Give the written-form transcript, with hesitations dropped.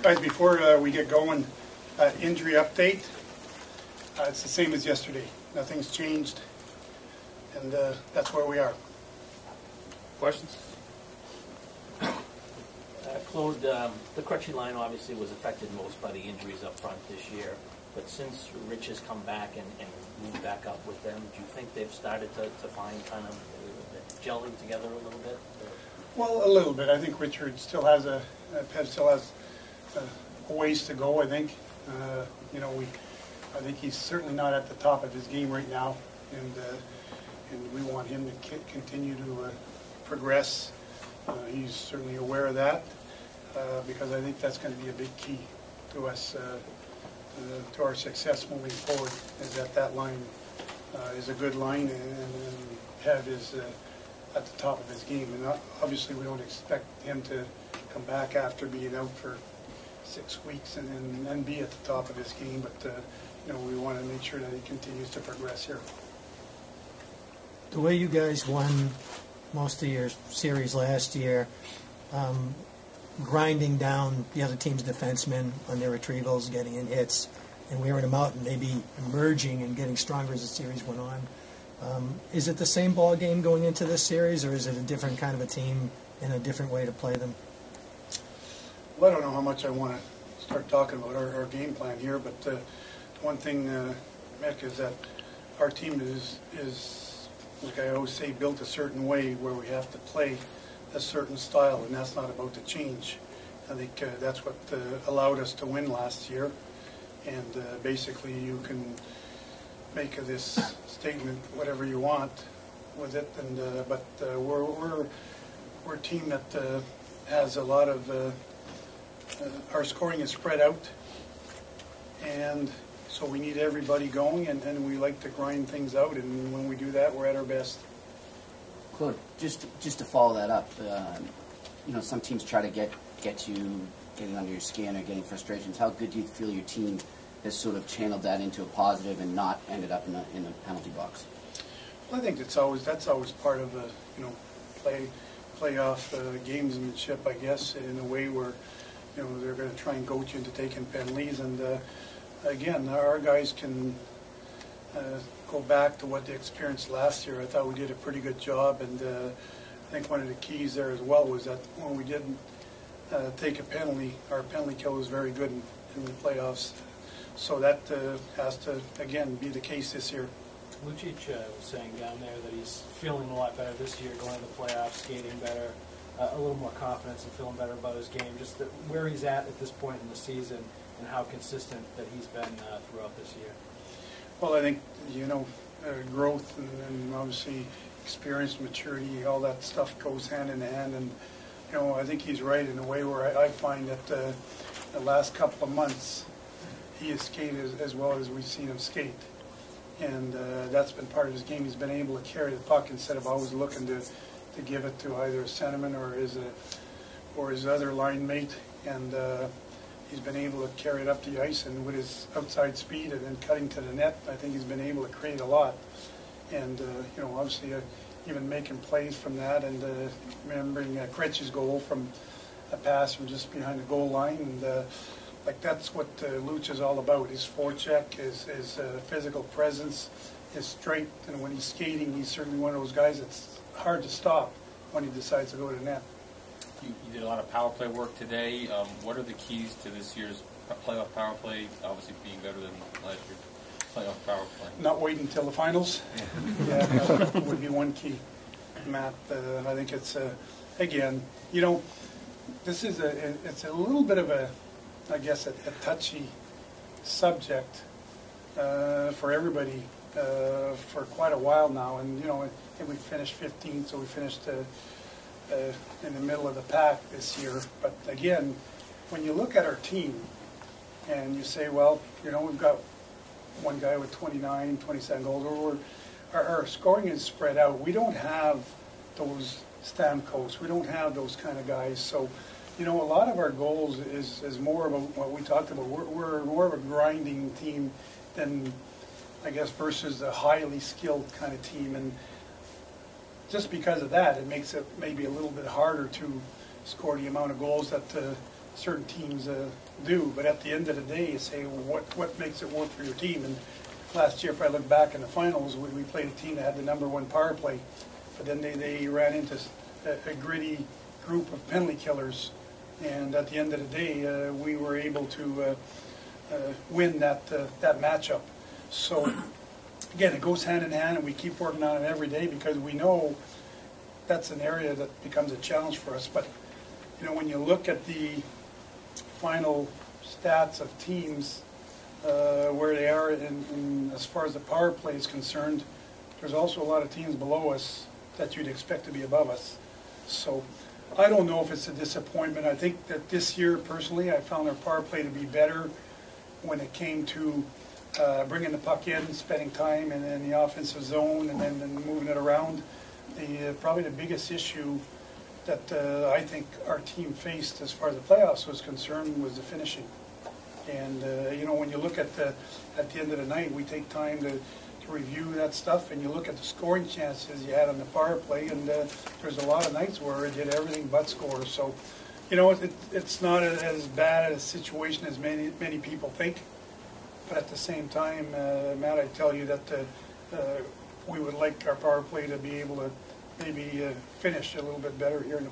Guys, before we get going, injury update. It's the same as yesterday. Nothing's changed, and that's where we are. Questions? Claude, the crutchy line obviously was affected most by the injuries up front this year, but since Rich has come back and moved back up with them, do you think they've started to find kind of gelling together a little bit? Well, a little bit. I think Richard still has a ways to go. I think, I think he's certainly not at the top of his game right now, and we want him to continue to progress. He's certainly aware of that because I think that's going to be a big key to us, to our success moving forward. Is that line is a good line, and Hev is at the top of his game. And obviously, we don't expect him to come back after being out for 6 weeks and be at the top of his game. But we want to make sure that he continues to progress here. The way you guys won most of your series last year, grinding down the other team's defensemen on their retrievals, getting in hits, and wearing them out, and maybe emerging and getting stronger as the series went on. Is it the same ball game going into this series, or is it a different kind of a team and a different way to play them? Well, I don't know how much I want to start talking about our game plan here, but one thing, Mick, is that our team is, like I always say, built a certain way where we have to play a certain style, and that's not about to change. I think that's what allowed us to win last year, and basically you can make this statement whatever you want with it, and but we're a team that has a lot of our scoring is spread out, and so we need everybody going, and we like to grind things out, and when we do that, we're at our best. Claude, just to follow that up, some teams try to get you getting under your skin or getting frustrations. How good do you feel your team has sort of channeled that into a positive and not ended up in the penalty box? Well, I think that's always part of playoff gamesmanship, I guess, in a way where they're going to try and goat you into taking penalties, and again, our guys can go back to what they experienced last year. I thought we did a pretty good job, and I think one of the keys there as well was that when we didn't take a penalty, our penalty kill was very good in the playoffs. So that has to, again, be the case this year. Lucic was saying down there that he's feeling a lot better this year, going to the playoffs, skating better, a little more confidence and feeling better about his game. Just where he's at this point in the season and how consistent that he's been throughout this year. Well, I think, growth and obviously experience, maturity, all that stuff goes hand in hand. And, I think he's right in a way where I find that the last couple of months he has skated as well as we've seen him skate. And that's been part of his game. He's been able to carry the puck instead of always looking to give it to either a centerman or his other line mate. And he's been able to carry it up the ice, and with his outside speed and then cutting to the net, I think he's been able to create a lot. And obviously even making plays from that, and remembering Kretsch's goal from a pass from just behind the goal line, and that's what Luch is all about. His forecheck, his physical presence, his strength, and when he's skating, he's certainly one of those guys that's hard to stop when he decides to go to the net. You did a lot of power play work today. What are the keys to this year's playoff power play, obviously being better than last year's playoff power play? Not waiting until the finals. Yeah, that would be one key, Matt. I think it's, again, this is it's a little bit of a touchy subject for everybody for quite a while now. And, we finished 15th, so we finished in the middle of the pack this year. But again, when you look at our team and you say, well, we've got one guy with 29, 27 goals, our scoring is spread out. We don't have those Stamkos. We don't have those kind of guys. So, a lot of our goals is more about what we talked about. We're more of a grinding team than, I guess, versus a highly skilled kind of team. And just because of that, it makes it maybe a little bit harder to score the amount of goals that certain teams do. But at the end of the day, you say, well, what makes it work for your team? And last year, if I look back in the finals, we played a team that had the #1 power play, but then they ran into a gritty group of penalty killers. And at the end of the day, we were able to win that matchup. So again, it goes hand in hand, and we keep working on it every day because we know that's an area that becomes a challenge for us. But you know, when you look at the final stats of teams where they are in as far as the power play is concerned, there's also a lot of teams below us that you'd expect to be above us. So I don't know if it's a disappointment. I think that this year, personally, I found our power play to be better when it came to bringing the puck in, spending time in the offensive zone, and then moving it around. Probably the biggest issue that I think our team faced as far as the playoffs was concerned was the finishing. And you know, when you look at the end of the night, we take time to review that stuff, and you look at the scoring chances you had on the power play, and there's a lot of nights where it did everything but score. So, you know, it's not as bad a situation as many people think. But at the same time, Matt, I tell you that we would like our power play to be able to maybe finish a little bit better here in the